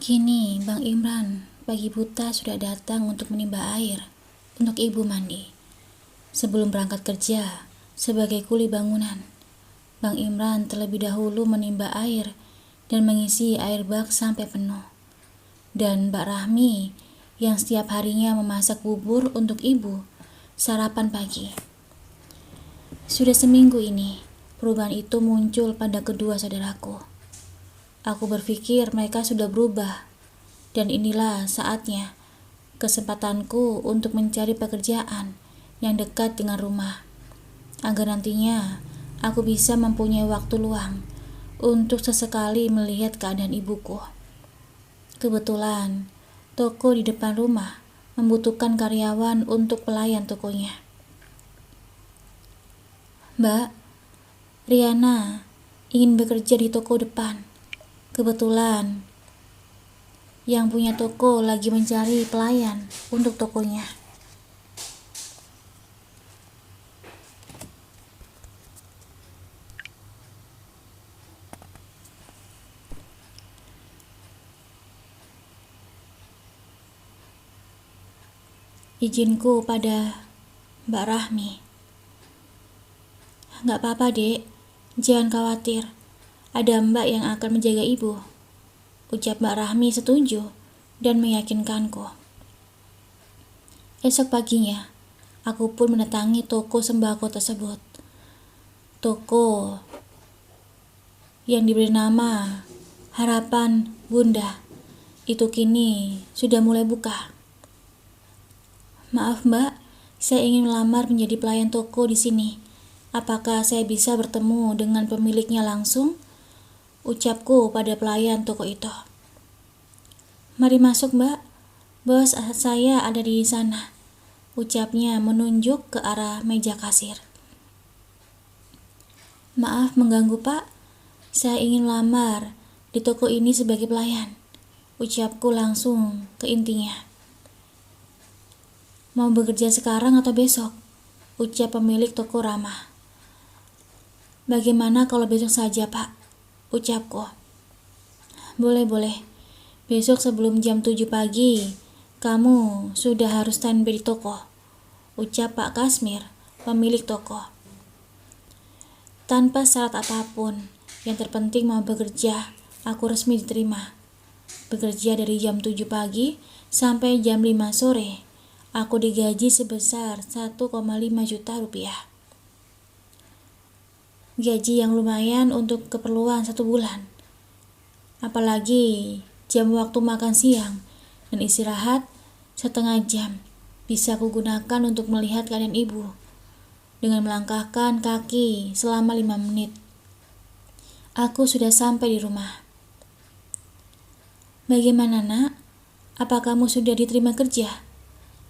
Kini Bang Imran pagi buta sudah datang untuk menimba air untuk ibu mandi. Sebelum berangkat kerja sebagai kuli bangunan, Bang Imran terlebih dahulu menimba air dan mengisi air bak sampai penuh. Dan Mbak Rahmi yang setiap harinya memasak bubur untuk ibu sarapan pagi. Sudah seminggu ini, perubahan itu muncul pada kedua saudaraku. Aku berpikir mereka sudah berubah, dan inilah saatnya kesempatanku untuk mencari pekerjaan yang dekat dengan rumah, agar nantinya aku bisa mempunyai waktu luang untuk sesekali melihat keadaan ibuku. Kebetulan, toko di depan rumah membutuhkan karyawan untuk pelayan tokonya. Mbak, Riana ingin bekerja di toko depan. Kebetulan, yang punya toko lagi mencari pelayan untuk tokonya. Izinku pada Mbak Rahmi. Nggak apa-apa, Dek. Jangan khawatir. Ada Mbak yang akan menjaga ibu. Ucap Mbak Rahmi setuju dan meyakinkanku. Esok paginya, aku pun mendatangi toko sembako tersebut. Toko yang diberi nama Harapan Bunda itu kini sudah mulai buka. Maaf Mbak, saya ingin melamar menjadi pelayan toko di sini. Apakah saya bisa bertemu dengan pemiliknya langsung? Ucapku pada pelayan toko itu. Mari masuk Mbak, bos saya ada di sana. Ucapnya menunjuk ke arah meja kasir. Maaf mengganggu Pak, saya ingin lamar di toko ini sebagai pelayan. Ucapku langsung ke intinya. Mau bekerja sekarang atau besok? Ucap pemilik toko ramah. Bagaimana kalau besok saja Pak? Ucapku. Boleh. Besok sebelum jam 7 pagi, kamu sudah harus standby di toko. Ucap Pak Kasmir, pemilik toko. Tanpa syarat apapun, yang terpenting mau bekerja, aku resmi diterima. Bekerja dari jam 7 pagi sampai jam 5 sore, aku digaji sebesar 1,5 juta rupiah. Gaji yang lumayan untuk keperluan 1 bulan. Apalagi jam waktu makan siang dan istirahat setengah jam bisa kugunakan untuk melihat keadaan ibu dengan melangkahkan kaki selama 5 menit. Aku sudah sampai di rumah. Bagaimana nak? Apa kamu sudah diterima kerja?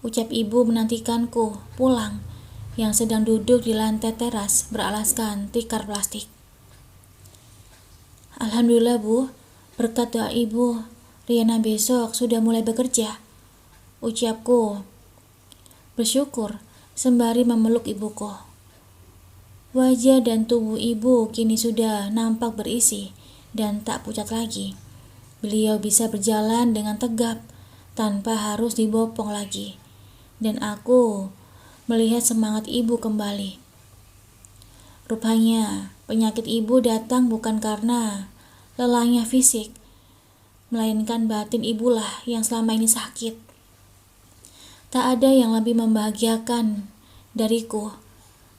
Ucap ibu menantikanku pulang yang sedang duduk di lantai teras beralaskan tikar plastik. Alhamdulillah Bu, berkat doa ibu, Riana besok sudah mulai bekerja. Ucapku bersyukur sembari memeluk ibuku. Wajah dan tubuh ibu kini sudah nampak berisi dan tak pucat lagi. Beliau bisa berjalan dengan tegap tanpa harus dibopong lagi. Dan aku melihat semangat ibu kembali. Rupanya penyakit ibu datang bukan karena lelahnya fisik, melainkan batin ibulah yang selama ini sakit. Tak ada yang lebih membahagiakan dariku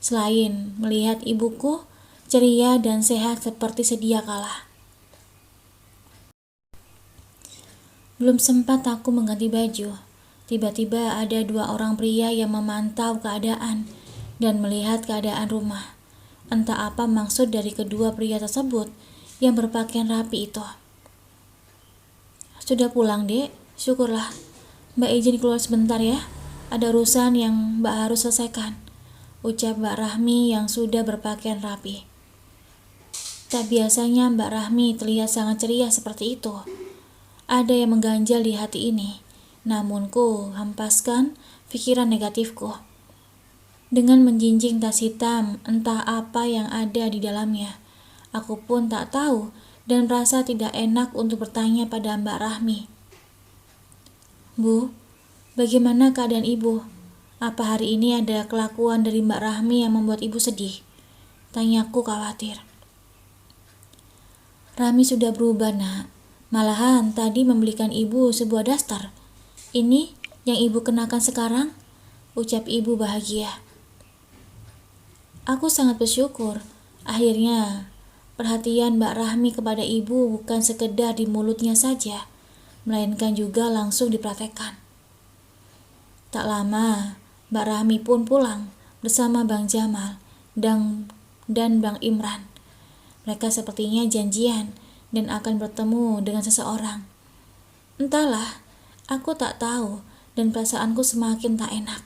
selain melihat ibuku ceria dan sehat seperti sedia kala. Belum sempat aku mengganti baju, tiba-tiba ada 2 orang pria yang memantau keadaan dan melihat keadaan rumah. Entah apa maksud dari kedua pria tersebut yang berpakaian rapi itu. Sudah pulang Dek? Syukurlah. Mbak izin keluar sebentar ya. Ada urusan yang Mbak harus selesaikan. Ucap Mbak Rahmi yang sudah berpakaian rapi. Tak biasanya Mbak Rahmi terlihat sangat ceria seperti itu. Ada yang mengganjal di hati ini. Namun ku hempaskan pikiran negatifku. Dengan menjinjing tas hitam, entah apa yang ada di dalamnya. Aku pun tak tahu dan merasa tidak enak untuk bertanya pada Mbak Rahmi. "Bu, bagaimana keadaan Ibu? Apa hari ini ada kelakuan dari Mbak Rahmi yang membuat Ibu sedih?" tanyaku khawatir. "Rahmi sudah berubah, Nak. Malahan tadi membelikan Ibu sebuah daster. Ini yang Ibu kenakan sekarang," ucap Ibu bahagia. Aku sangat bersyukur. Akhirnya, perhatian Mbak Rahmi kepada Ibu bukan sekedar di mulutnya saja, melainkan juga langsung dipraktekkan. Tak lama, Mbak Rahmi pun pulang bersama Bang Jamal dan Bang Imran. Mereka sepertinya janjian dan akan bertemu dengan seseorang. Entahlah, aku tak tahu dan perasaanku semakin tak enak.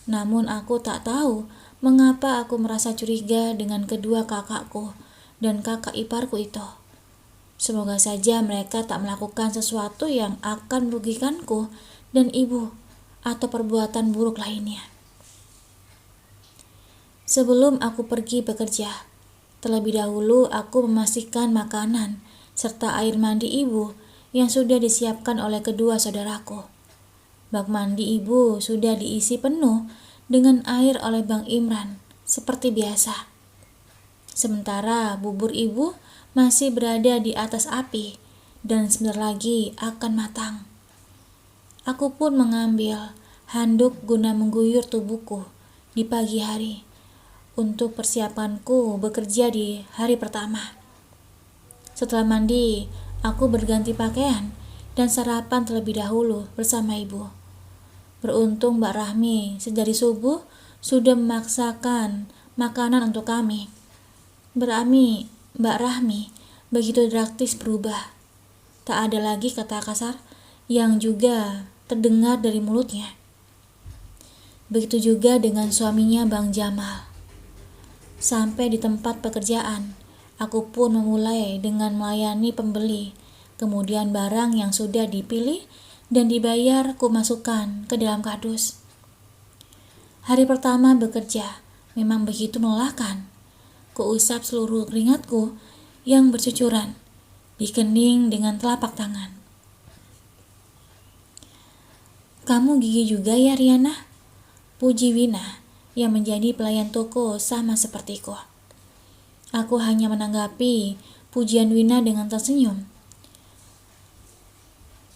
Namun aku tak tahu mengapa aku merasa curiga dengan kedua kakakku dan kakak iparku itu. Semoga saja mereka tak melakukan sesuatu yang akan merugikanku dan ibu atau perbuatan buruk lainnya. Sebelum aku pergi bekerja, terlebih dahulu aku memastikan makanan serta air mandi ibu yang sudah disiapkan oleh kedua saudaraku. Bak mandi ibu sudah diisi penuh dengan air oleh Bang Imran, seperti biasa. Sementara bubur ibu masih berada di atas api dan sebentar lagi akan matang. Aku pun mengambil handuk guna mengguyur tubuhku di pagi hari untuk persiapanku bekerja di hari pertama. Setelah mandi, aku berganti pakaian dan sarapan terlebih dahulu bersama ibu. Beruntung Mbak Rahmi sedari subuh sudah memaksakan makanan untuk kami. Berami, Mbak Rahmi begitu draktis berubah. Tak ada lagi kata kasar yang juga terdengar dari mulutnya. Begitu juga dengan suaminya Bang Jamal. Sampai di tempat pekerjaan, aku pun memulai dengan melayani pembeli. Kemudian barang yang sudah dipilih dan dibayar ku masukkan ke dalam kardus. Hari pertama bekerja memang begitu melelahkan. Ku usap seluruh keringatku yang bercucuran di kening dengan telapak tangan. "Kamu gigih juga ya, Riana?" puji Wina yang menjadi pelayan toko sama sepertiku. Aku hanya menanggapi pujian Wina dengan tersenyum.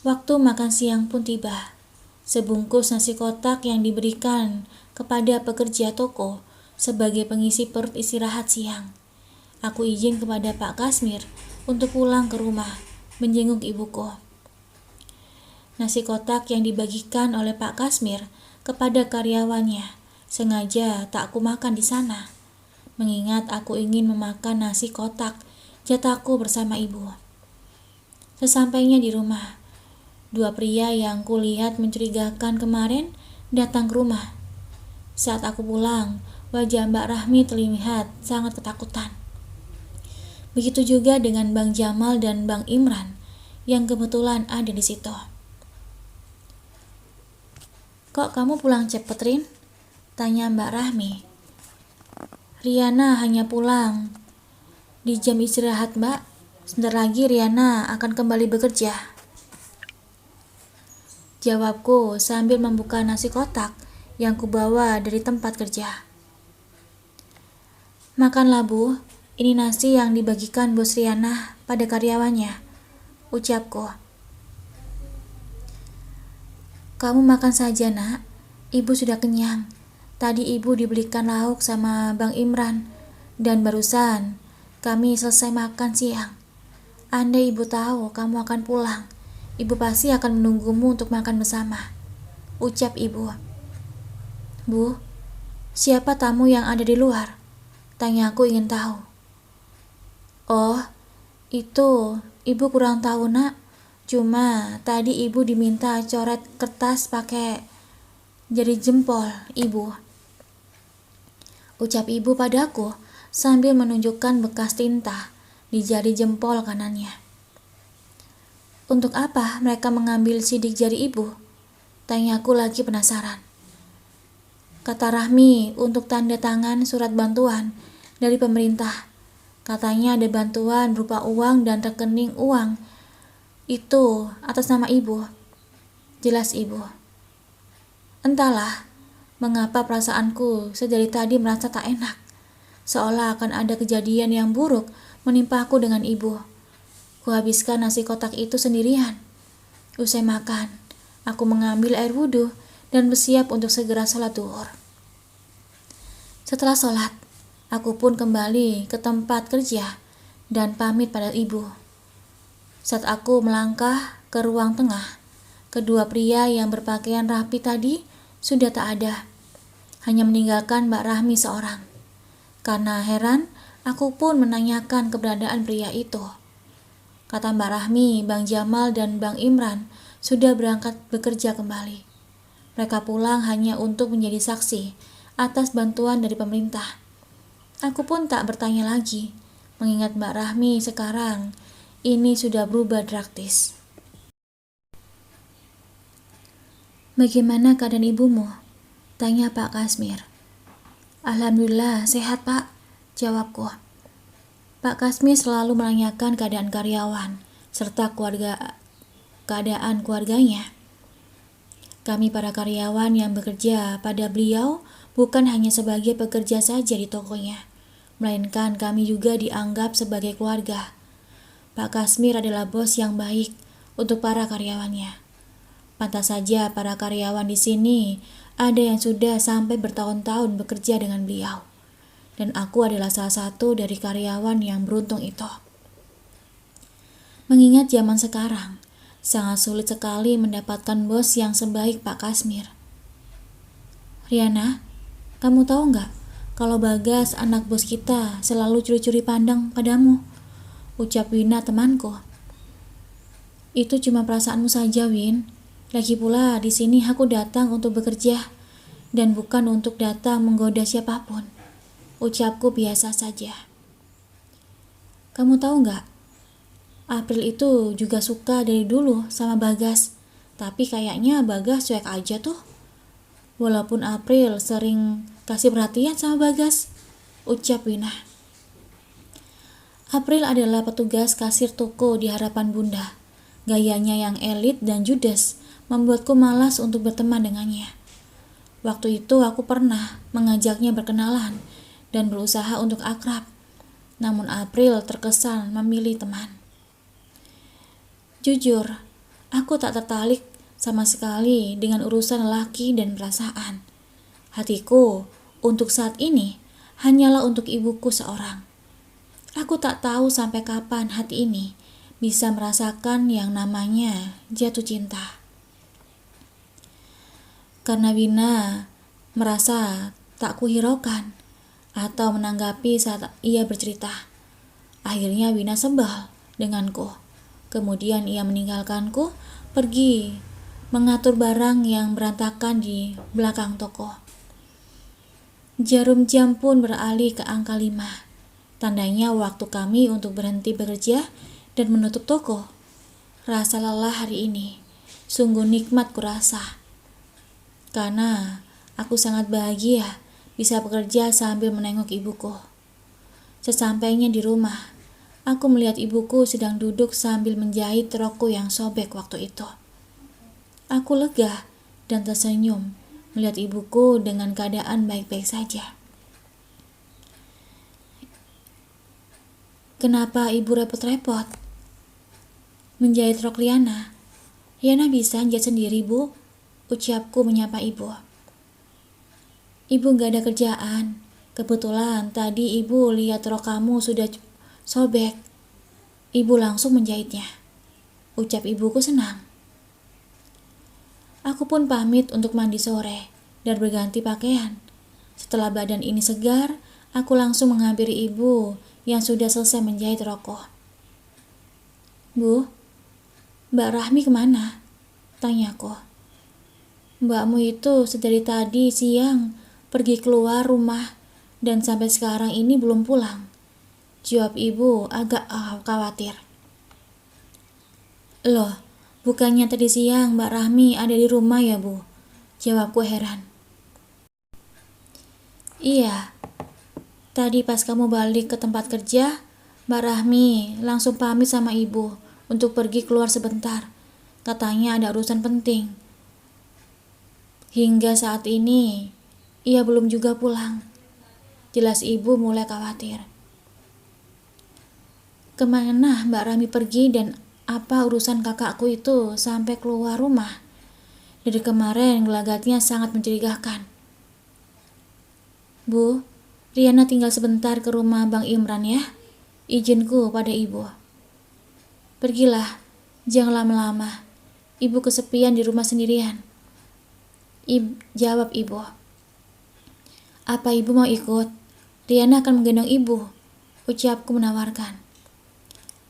Waktu makan siang pun tiba. Sebungkus nasi kotak yang diberikan kepada pekerja toko sebagai pengisi perut istirahat siang. Aku izin kepada Pak Kasmir untuk pulang ke rumah menjenguk ibuku. Nasi kotak yang dibagikan oleh Pak Kasmir kepada karyawannya sengaja tak aku makan di sana, mengingat aku ingin memakan nasi kotak jatahku bersama ibu. Sesampainya di rumah, dua pria yang kulihat mencurigakan kemarin datang ke rumah. Saat aku pulang, wajah Mbak Rahmi terlihat sangat ketakutan. Begitu juga dengan Bang Jamal dan Bang Imran yang kebetulan ada di situ. "Kok kamu pulang cepet, Rin?" tanya Mbak Rahmi. "Riana hanya pulang di jam istirahat, Mbak. Sebentar lagi Riana akan kembali bekerja," jawabku sambil membuka nasi kotak yang kubawa dari tempat kerja. "Makanlah, Bu. Ini nasi yang dibagikan Bos Riana pada karyawannya," ucapku. "Kamu makan saja, Nak. Ibu sudah kenyang. Tadi ibu dibelikan lauk sama Bang Imran dan barusan kami selesai makan siang. Andai ibu tahu kamu akan pulang, ibu pasti akan menunggumu untuk makan bersama," ucap ibu. "Bu, siapa tamu yang ada di luar?" tanya aku ingin tahu. "Oh, itu ibu kurang tahu, Nak. Cuma tadi ibu diminta coret kertas pakai jari jempol ibu," ucap ibu padaku sambil menunjukkan bekas tinta di jari jempol kanannya. "Untuk apa mereka mengambil sidik jari ibu?" tanyaku lagi penasaran. "Kata Rahmi untuk tanda tangan surat bantuan dari pemerintah," Katanya ada bantuan berupa uang dan rekening uang. Itu atas nama ibu. Jelas ibu. Entahlah, mengapa perasaanku sedari tadi merasa tak enak. Seolah akan ada kejadian yang buruk menimpa aku dengan ibu. Kuhabiskan nasi kotak itu sendirian. Usai makan, aku mengambil air wudhu dan bersiap untuk segera sholat duhur. Setelah sholat, aku pun kembali ke tempat kerja dan pamit pada ibu. Saat aku melangkah ke ruang tengah, kedua pria yang berpakaian rapi tadi sudah tak ada, hanya meninggalkan Mbak Rahmi seorang. Karena heran, aku pun menanyakan keberadaan pria itu. Kata Mbak Rahmi, Bang Jamal dan Bang Imran sudah berangkat bekerja kembali. Mereka pulang hanya untuk menjadi saksi atas bantuan dari pemerintah. Aku pun tak bertanya lagi, mengingat Mbak Rahmi sekarang ini sudah berubah drastis. Bagaimana keadaan ibumu? Tanya Pak Kasmir. Alhamdulillah, sehat Pak, jawabku. Pak Kasmir selalu menanyakan keadaan karyawan, serta keadaan keluarganya. Kami para karyawan yang bekerja pada beliau bukan hanya sebagai pekerja saja di tokonya, melainkan kami juga dianggap sebagai keluarga. Pak Kasmir adalah bos yang baik untuk para karyawannya. Pantas saja para karyawan di sini ada yang sudah sampai bertahun-tahun bekerja dengan beliau. Dan aku adalah salah satu dari karyawan yang beruntung itu. Mengingat zaman sekarang, sangat sulit sekali mendapatkan bos yang sebaik Pak Kasmir. Riana, kamu tahu nggak kalau Bagas anak bos kita selalu curi-curi pandang padamu? Ucap Wina temanku. Itu cuma perasaanmu saja, Win. Lagi pula di sini aku datang untuk bekerja dan bukan untuk datang menggoda siapapun. Ucapku biasa saja. Kamu tahu nggak? April itu juga suka dari dulu sama Bagas. Tapi kayaknya Bagas cuek aja tuh. Walaupun April sering kasih perhatian sama Bagas. Ucap Wina. April adalah petugas kasir toko di hadapan Bunda. Gayanya yang elit dan judes membuatku malas untuk berteman dengannya. Waktu itu aku pernah mengajaknya berkenalan dan berusaha untuk akrab. Namun April terkesan memilih teman. Jujur, aku tak tertarik sama sekali dengan urusan lelaki dan perasaan. Hatiku untuk saat ini hanyalah untuk ibuku seorang. Aku tak tahu sampai kapan hati ini bisa merasakan yang namanya jatuh cinta. Karena Wina merasa tak kuhiraukan atau menanggapi saat ia bercerita. Akhirnya Wina sebal denganku. Kemudian ia meninggalkanku pergi mengatur barang yang berantakan di belakang toko. Jarum jam pun beralih ke angka 5. Tandanya waktu kami untuk berhenti bekerja dan menutup toko. Rasa lelah hari ini sungguh nikmat kurasa. Karena aku sangat bahagia bisa bekerja sambil menengok ibuku. Sesampainya di rumah, aku melihat ibuku sedang duduk sambil menjahit rokku yang sobek waktu itu. Aku lega dan tersenyum melihat ibuku dengan keadaan baik-baik saja. Kenapa ibu repot-repot menjahit rok Riana? Riana bisa jahit sendiri, Bu. Ucapku menyapa ibu. Ibu gak ada kerjaan. Kebetulan tadi ibu lihat rok kamu sudah sobek. Ibu langsung menjahitnya. Ucap ibuku senang. Aku pun pamit untuk mandi sore dan berganti pakaian. Setelah badan ini segar, aku langsung menghampiri ibu yang sudah selesai menjahit rokku. Bu, Mbak Rahmi kemana? Tanyaku. Mbakmu itu sedari tadi siang pergi keluar rumah dan sampai sekarang ini belum pulang. Jawab ibu agak khawatir. Loh, bukannya tadi siang Mbak Rahmi ada di rumah ya, Bu? Jawabku heran. Iya, tadi pas kamu balik ke tempat kerja, Mbak Rahmi langsung pamit sama ibu untuk pergi keluar sebentar. Katanya ada urusan penting. Hingga saat ini, ia belum juga pulang. Jelas ibu mulai khawatir. Kemana Mbak Rahmi pergi dan apa urusan kakakku itu sampai keluar rumah? Dari kemarin gelagatnya sangat mencurigakan. Bu, Riana tinggal sebentar ke rumah Bang Imran ya. Izinku pada ibu. Pergilah, jangan lama-lama. Ibu kesepian di rumah sendirian. Jawab ibu. Apa ibu mau ikut? Riana akan menggendong ibu. Ucapku menawarkan.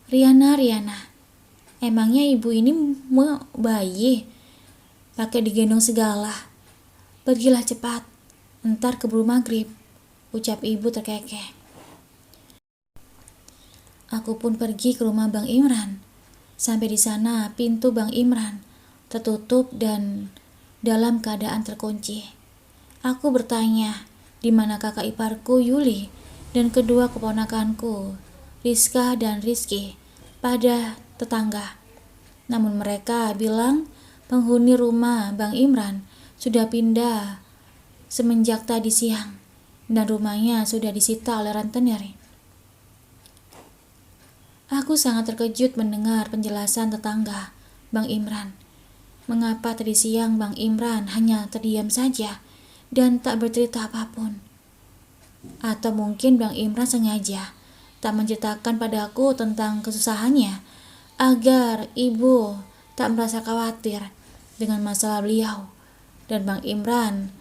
Riana, emangnya ibu ini mau bayi? Pakai digendong segala. Pergilah cepat, entar keburu maghrib. Ucap ibu terkekeh. Aku pun pergi ke rumah Bang Imran. Sampai di sana, pintu Bang Imran tertutup dan dalam keadaan terkunci. Aku bertanya, di mana kakak iparku Yuli dan kedua keponakanku, Rizka dan Rizky, pada tetangga. Namun mereka bilang penghuni rumah Bang Imran sudah pindah semenjak tadi siang dan rumahnya sudah disita oleh rentenir. Aku sangat terkejut mendengar penjelasan tetangga Bang Imran. Mengapa tadi siang Bang Imran hanya terdiam saja dan tak bercerita apapun? Atau mungkin Bang Imran sengaja tak menceritakan padaku tentang kesusahannya agar ibu tak merasa khawatir dengan masalah beliau, dan Bang Imran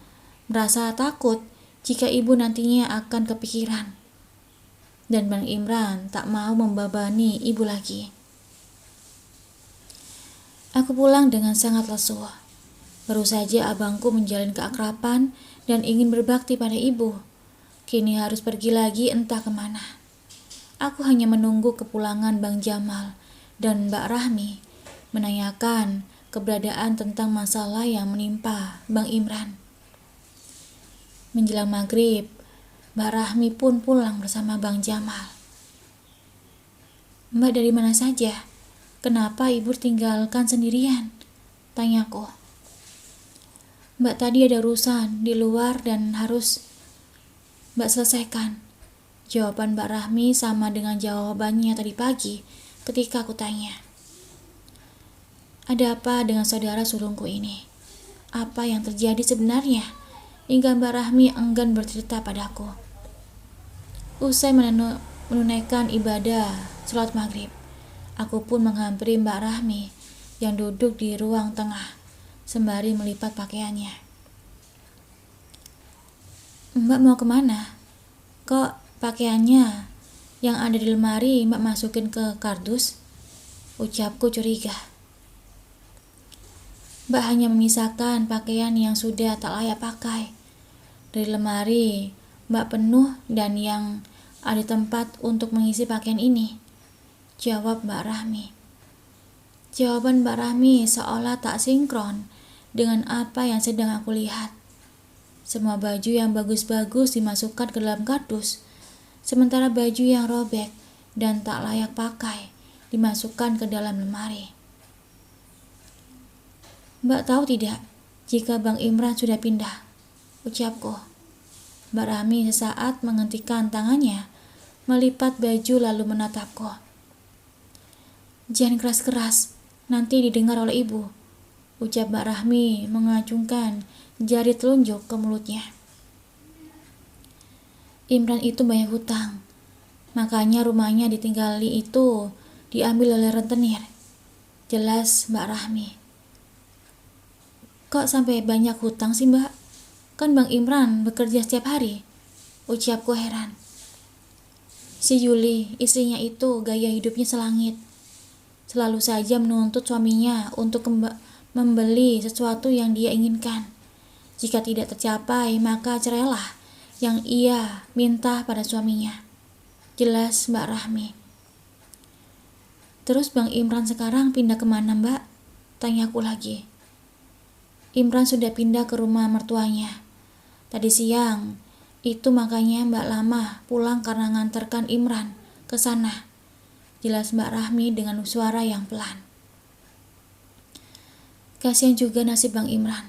merasa takut jika ibu nantinya akan kepikiran, dan Bang Imran tak mau membebani ibu lagi. Aku pulang dengan sangat lesu. Baru saja abangku menjalin keakraban dan ingin berbakti pada ibu. Kini harus pergi lagi entah kemana. Aku hanya menunggu kepulangan Bang Jamal dan Mbak Rahmi, menanyakan keberadaan tentang masalah yang menimpa Bang Imran. Menjelang maghrib, Mbak Rahmi pun pulang bersama Bang Jamal. Mbak dari mana saja? Kenapa ibu tinggalkan sendirian? Tanyaku. Mbak tadi ada urusan di luar dan harus Mbak selesaikan. Jawaban Mbak Rahmi sama dengan jawabannya tadi pagi ketika aku tanya. Ada apa dengan saudara sulungku ini? Apa yang terjadi sebenarnya? Hingga Mbak Rahmi enggan bercerita padaku. Usai menunaikan ibadah sholat maghrib, aku pun menghampiri Mbak Rahmi yang duduk di ruang tengah sembari melipat pakaiannya. Mbak mau kemana? Kok pakaiannya yang ada di lemari Mbak masukin ke kardus? Ucapku curiga. Mbak hanya memisahkan pakaian yang sudah tak layak pakai. Dari lemari Mbak penuh dan yang ada tempat untuk mengisi pakaian ini, jawab Mbak Rahmi. Jawaban Mbak Rahmi seolah tak sinkron dengan apa yang sedang aku lihat. Semua baju yang bagus-bagus dimasukkan ke dalam kardus, sementara baju yang robek dan tak layak pakai dimasukkan ke dalam lemari. Mbak tahu tidak jika Bang Imran sudah pindah? Ucapku. Mbak Rahmi sesaat menghentikan tangannya, melipat baju lalu menatapku. Jangan keras-keras, nanti didengar oleh ibu, ucap Mbak Rahmi mengacungkan jari telunjuk ke mulutnya. Imran itu banyak hutang, makanya rumahnya ditinggali itu diambil oleh rentenir, jelas Mbak Rahmi. Kok sampai banyak hutang sih Mbak? Kan Bang Imran bekerja setiap hari, ucapku heran. Si Yuli, istrinya itu gaya hidupnya selangit. Selalu saja menuntut suaminya untuk membeli sesuatu yang dia inginkan. Jika tidak tercapai, maka cerailah yang ia minta pada suaminya. Jelas Mbak Rahmi. Terus Bang Imran sekarang pindah kemana Mbak? Tanyaku lagi. Imran sudah pindah ke rumah mertuanya. Tadi siang, itu makanya Mbak lama pulang karena nganterkan Imran ke sana. jelas Mbak Rahmi dengan suara yang pelan. Kasihan juga nasib Bang Imran.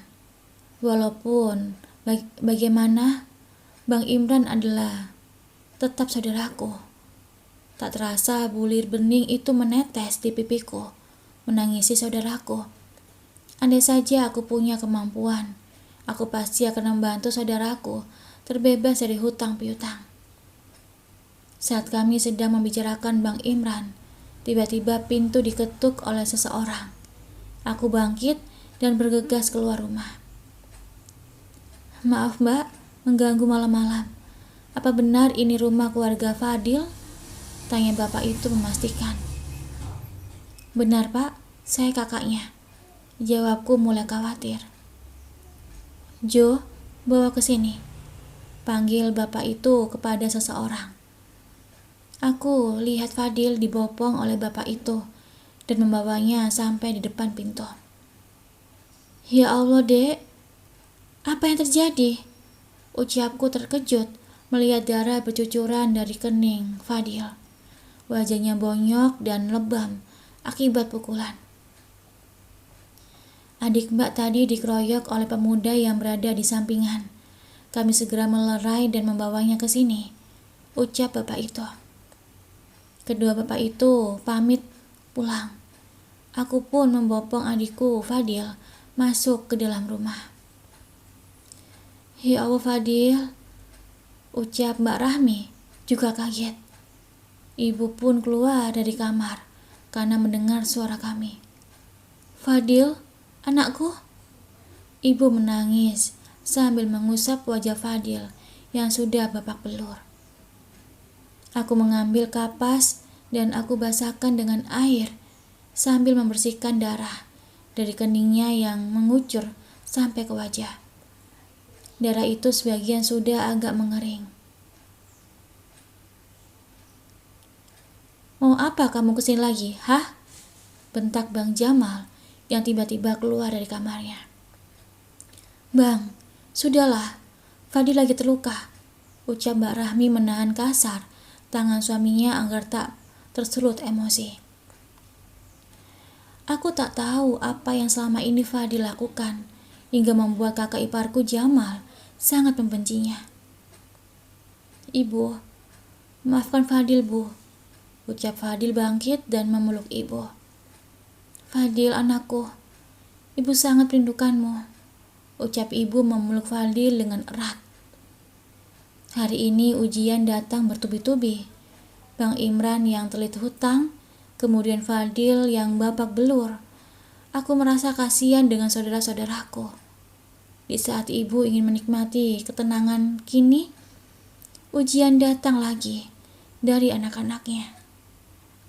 Walaupun bagaimana, Bang Imran adalah tetap saudaraku. Tak terasa bulir bening itu menetes di pipiku, menangisi saudaraku. Andai saja aku punya kemampuan, aku pasti akan membantu saudaraku terbebas dari hutang piutang. Saat kami sedang membicarakan Bang Imran, tiba-tiba pintu diketuk oleh seseorang. Aku bangkit dan bergegas keluar rumah. Maaf Mbak, mengganggu malam-malam. Apa benar ini rumah keluarga Fadil? Tanya bapak itu memastikan. Benar Pak, saya kakaknya. Jawabku mulai khawatir. Jo, bawa ke sini. Panggil bapak itu kepada seseorang. Aku lihat Fadil dibopong oleh bapak itu dan membawanya sampai di depan pintu. Ya Allah, Dek. Apa yang terjadi? Ucapku terkejut melihat darah bercucuran dari kening Fadil. Wajahnya bonyok dan lebam akibat pukulan. Adik Mbak tadi dikeroyok oleh pemuda yang berada di sampingan. Kami segera melerai dan membawanya ke sini, ucap bapak itu. Kedua bapak itu pamit pulang. Aku pun membopong adikku Fadil masuk ke dalam rumah. Ya Allah Fadil, ucap Mbak Rahmi juga kaget. Ibu pun keluar dari kamar karena mendengar suara kami. Fadil, anakku. Ibu menangis sambil mengusap wajah Fadil yang sudah babak belur. Aku mengambil kapas dan aku basahkan dengan air sambil membersihkan darah dari keningnya yang mengucur sampai ke wajah. Darah itu sebagian sudah agak mengering. Mau apa kamu kesini lagi, hah? Bentak Bang Jamal yang tiba-tiba keluar dari kamarnya. Bang, sudahlah, Fadil lagi terluka, ucap Mbak Rahmi menahan kasar tangan suaminya agar tak tersulut emosi. Aku tak tahu apa yang selama ini Fadil lakukan hingga membuat kakak iparku Jamal sangat membencinya. Ibu, maafkan Fadil, Bu, ucap Fadil bangkit dan memeluk ibu. Fadil, anakku, ibu sangat merindukanmu, ucap ibu memeluk Fadil dengan erat. Hari ini ujian datang bertubi-tubi. Bang Imran yang telit hutang, kemudian Fadil yang babak belur. Aku merasa kasihan dengan saudara-saudaraku. Di saat ibu ingin menikmati ketenangan kini, ujian datang lagi dari anak-anaknya.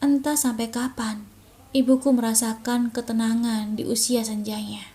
Entah sampai kapan ibuku merasakan ketenangan di usia senjanya.